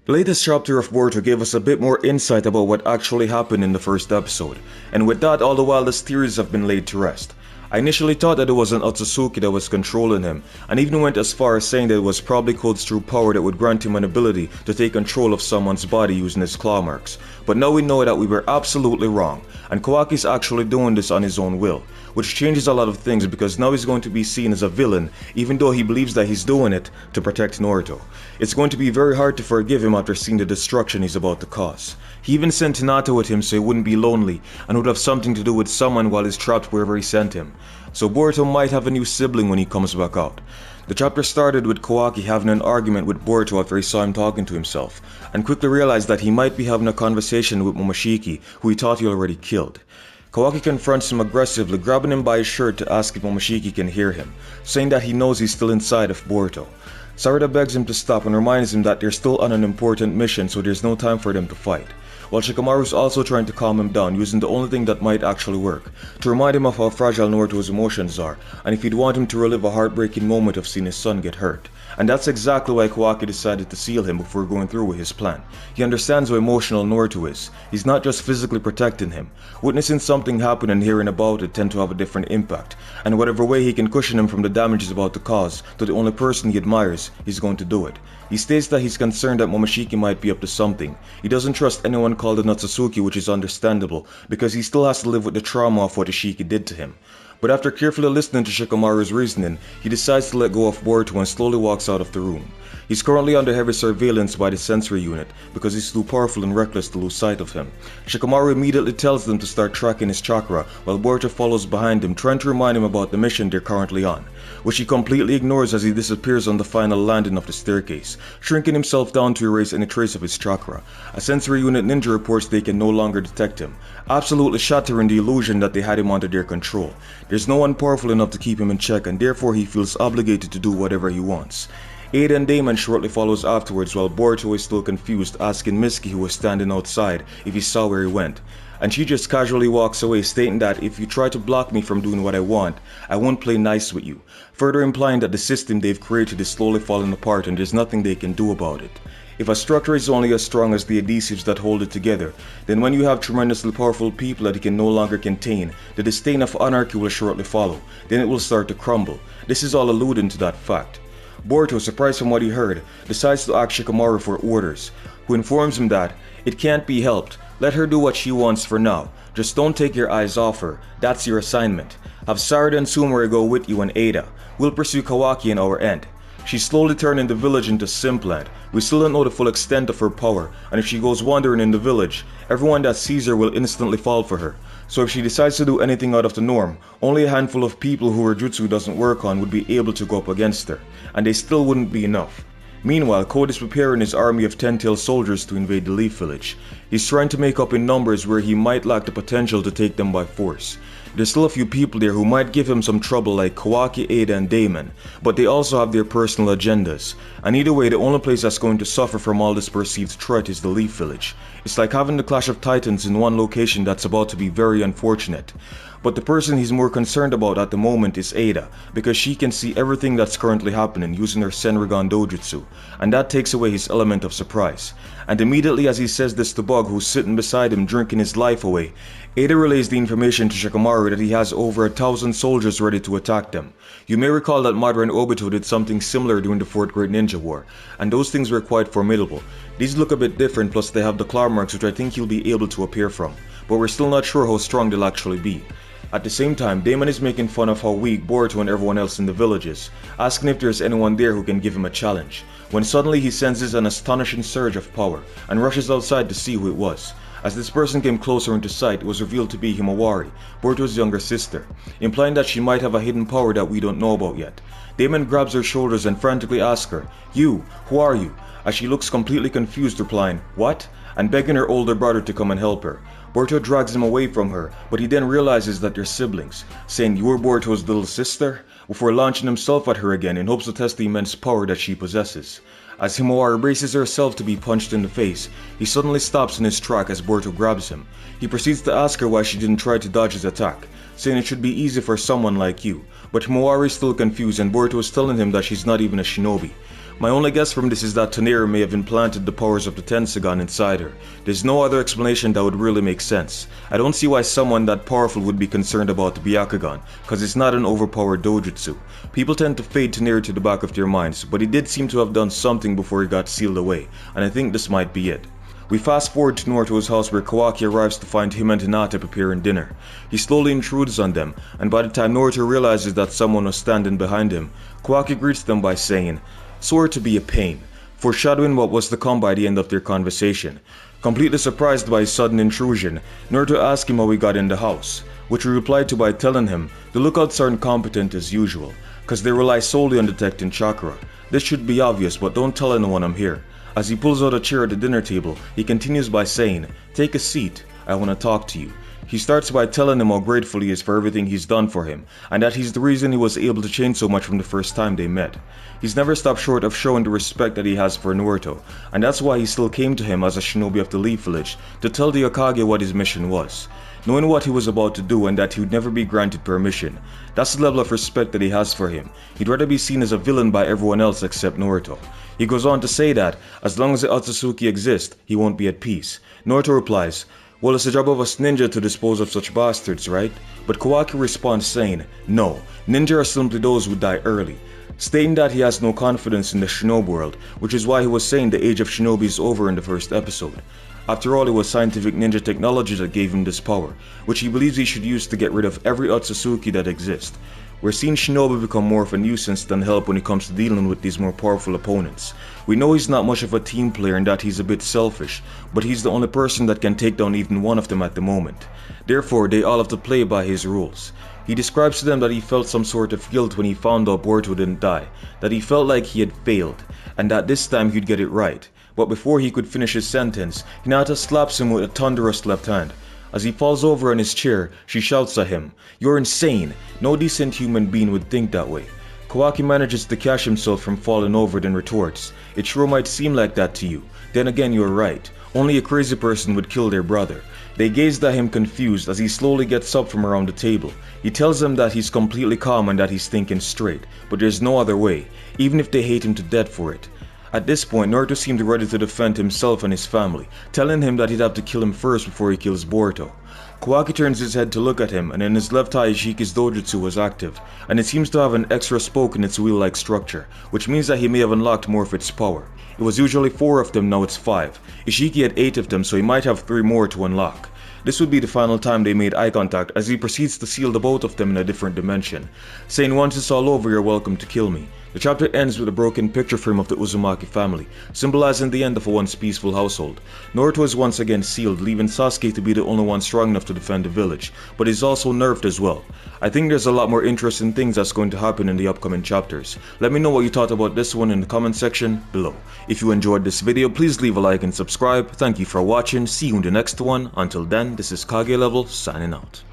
The latest chapter of Boruto gave us a bit more insight about what actually happened in the first episode, and with that all the wildest theories have been laid to rest. I initially thought that it was an Otsutsuki that was controlling him, and even went as far as saying that it was probably Code's true power that would grant him an ability to take control of someone's body using his claw marks. But now we know that we were absolutely wrong, and Kawaki's actually doing this on his own will, which changes a lot of things because now he's going to be seen as a villain even though he believes that he's doing it to protect Naruto. It's going to be very hard to forgive him after seeing the destruction he's about to cause. He even sent Hinata with him so he wouldn't be lonely and would have something to do with someone while he's trapped wherever he sent him. So Boruto might have a new sibling when he comes back out. The chapter started with Kawaki having an argument with Boruto after he saw him talking to himself, and quickly realized that he might be having a conversation with Momoshiki, who he thought he already killed. Kawaki confronts him aggressively, grabbing him by his shirt to ask if Momoshiki can hear him, saying that he knows he's still inside of Boruto. Sarada begs him to stop and reminds him that they're still on an important mission, so there's no time for them to fight. While Shikamaru's also trying to calm him down, using the only thing that might actually work, to remind him of how fragile Naruto's emotions are, and if he'd want him to relive a heartbreaking moment of seeing his son get hurt. And that's exactly why Kawaki decided to seal him before going through with his plan. He understands how emotional Naruto is. He's not just physically protecting him. Witnessing something happen and hearing about it tend to have a different impact, and whatever way he can cushion him from the damage he's about to cause to the only person he admires, he's going to do it. He states that he's concerned that Momoshiki might be up to something. He doesn't trust anyone called the Otsutsuki, which is understandable, because he still has to live with the trauma of what Ishiki did to him. But after carefully listening to Shikamaru's reasoning, he decides to let go of Boruto and slowly walks out of the room. He's currently under heavy surveillance by the sensory unit because he's too powerful and reckless to lose sight of him. Shikamaru immediately tells them to start tracking his chakra, while Boruto follows behind him, trying to remind him about the mission they're currently on, which he completely ignores as he disappears on the final landing of the staircase, shrinking himself down to erase any trace of his chakra. A sensory unit ninja reports they can no longer detect him, absolutely shattering the illusion that they had him under their control. There's no one powerful enough to keep him in check, and therefore he feels obligated to do whatever he wants. Ada and Damon shortly follows afterwards while Boruto is still confused, asking Mitsuki, who was standing outside, if he saw where he went. And she just casually walks away, stating that if you try to block me from doing what I want, I won't play nice with you, further implying that the system they've created is slowly falling apart and there's nothing they can do about it. If a structure is only as strong as the adhesives that hold it together, then when you have tremendously powerful people that it can no longer contain, the disdain of anarchy will shortly follow, then it will start to crumble. This is all alluding to that fact. Boruto, surprised from what he heard, decides to ask Shikamaru for orders, who informs him that it can't be helped. Let her do what she wants for now. Just don't take your eyes off her. That's your assignment. Have Sarada and Sumire go with you and Ada. We'll pursue Kawaki in our end. She's slowly turning the village into Simpland. We still don't know the full extent of her power, and if she goes wandering in the village, everyone that sees her will instantly fall for her. So if she decides to do anything out of the norm, only a handful of people who her jutsu doesn't work on would be able to go up against her, and they still wouldn't be enough. Meanwhile, Code is preparing his army of 10-tailed soldiers to invade the Leaf Village. He's trying to make up in numbers where he might lack the potential to take them by force. There's still a few people there who might give him some trouble, like Kawaki, Ada, and Damon, but they also have their personal agendas. And either way, the only place that's going to suffer from all this perceived threat is the Leaf Village. It's like having the Clash of Titans in one location that's about to be very unfortunate. But the person he's more concerned about at the moment is Ada, because she can see everything that's currently happening using her Senrigan Dojutsu, and that takes away his element of surprise. And immediately as he says this to Bug, who's sitting beside him drinking his life away, Ada relays the information to Shikamaru that he has over 1,000 soldiers ready to attack them. You may recall that Madara and Obito did something similar during the 4th Great Ninja War, and those things were quite formidable. These look a bit different, plus they have the claw marks which I think he'll be able to appear from, but we're still not sure how strong they'll actually be. At the same time, Damon is making fun of how weak Boruto and everyone else in the village is, asking if there's anyone there who can give him a challenge, when suddenly he senses an astonishing surge of power, and rushes outside to see who it was. As this person came closer into sight, it was revealed to be Himawari, Boruto's younger sister, implying that she might have a hidden power that we don't know about yet. Damon grabs her shoulders and frantically asks her, "You, who are you?" as she looks completely confused, replying, "What?" and begging her older brother to come and help her. Boruto drags him away from her, but he then realizes that they're siblings, saying, "You're Boruto's little sister?" before launching himself at her again in hopes to test the immense power that she possesses. As Himawari braces herself to be punched in the face, he suddenly stops in his track as Boruto grabs him. He proceeds to ask her why she didn't try to dodge his attack, saying it should be easy for someone like you, but Himawari is still confused and Boruto is telling him that she's not even a shinobi. My only guess from this is that Toneri may have implanted the powers of the Tensagon inside her. There's no other explanation that would really make sense. I don't see why someone that powerful would be concerned about the Byakugan, cause it's not an overpowered dojutsu. People tend to fade Toneri to the back of their minds, but he did seem to have done something before he got sealed away, and I think this might be it. We fast forward to Naruto's house where Kawaki arrives to find him and Hinata preparing dinner. He slowly intrudes on them, and by the time Naruto realizes that someone was standing behind him, Kawaki greets them by saying, "Sorry to be a pain," foreshadowing what was to come by the end of their conversation. Completely surprised by his sudden intrusion, Naruto asks him how he got in the house, which he replied to by telling him the lookouts are incompetent as usual, cause they rely solely on detecting chakra. This should be obvious, but don't tell anyone I'm here. As he pulls out a chair at the dinner table, he continues by saying, "Take a seat, I want to talk to you." He starts by telling him how grateful he is for everything he's done for him, and that he's the reason he was able to change so much from the first time they met. He's never stopped short of showing the respect that he has for Naruto, and that's why he still came to him as a shinobi of the Leaf Village to tell the Hokage what his mission was. Knowing what he was about to do and that he would never be granted permission, that's the level of respect that he has for him. He'd rather be seen as a villain by everyone else except Naruto. He goes on to say that, as long as the Otsutsuki exist, he won't be at peace. Naruto replies, "Well, it's the job of us ninja to dispose of such bastards, right?" But Kawaki responds saying, "No, ninja are simply those who die early," stating that he has no confidence in the shinobi world, which is why he was saying the age of shinobi is over in the first episode. After all, it was scientific ninja technology that gave him this power, which he believes he should use to get rid of every Otsutsuki that exists. We're seeing shinobi become more of a nuisance than help when it comes to dealing with these more powerful opponents. We know he's not much of a team player and that he's a bit selfish, but he's the only person that can take down even one of them at the moment. Therefore, they all have to play by his rules. He describes to them that he felt some sort of guilt when he found out Boruto didn't die, that he felt like he had failed, and that this time he'd get it right. But before he could finish his sentence, Hinata slaps him with a thunderous left hand. As he falls over on his chair, she shouts at him, "You're insane! No decent human being would think that way." Kawaki manages to catch himself from falling over, then retorts, "It sure might seem like that to you. Then again, you're right. Only a crazy person would kill their brother." They gazed at him confused as he slowly gets up from around the table. He tells them that he's completely calm and that he's thinking straight, but there's no other way, even if they hate him to death for it. At this point, Naruto seemed ready to defend himself and his family, telling him that he'd have to kill him first before he kills Boruto. Kawaki turns his head to look at him, and in his left eye Ishiki's dojutsu was active, and it seems to have an extra spoke in its wheel-like structure, which means that he may have unlocked more of its power. It was usually 4 of them, now it's 5. Ishiki had 8 of them, so he might have 3 more to unlock. This would be the final time they made eye contact as he proceeds to seal the both of them in a different dimension, saying, "Once it's all over, you're welcome to kill me." The chapter ends with a broken picture frame of the Uzumaki family, symbolizing the end of a once peaceful household. Naruto is once again sealed, leaving Sasuke to be the only one strong enough to defend the village, but he's also nerfed as well. I think there's a lot more interesting things that's going to happen in the upcoming chapters. Let me know what you thought about this one in the comment section below. If you enjoyed this video, please leave a like and subscribe. Thank you for watching, see you in the next one. Until then, this is Kage Level signing out.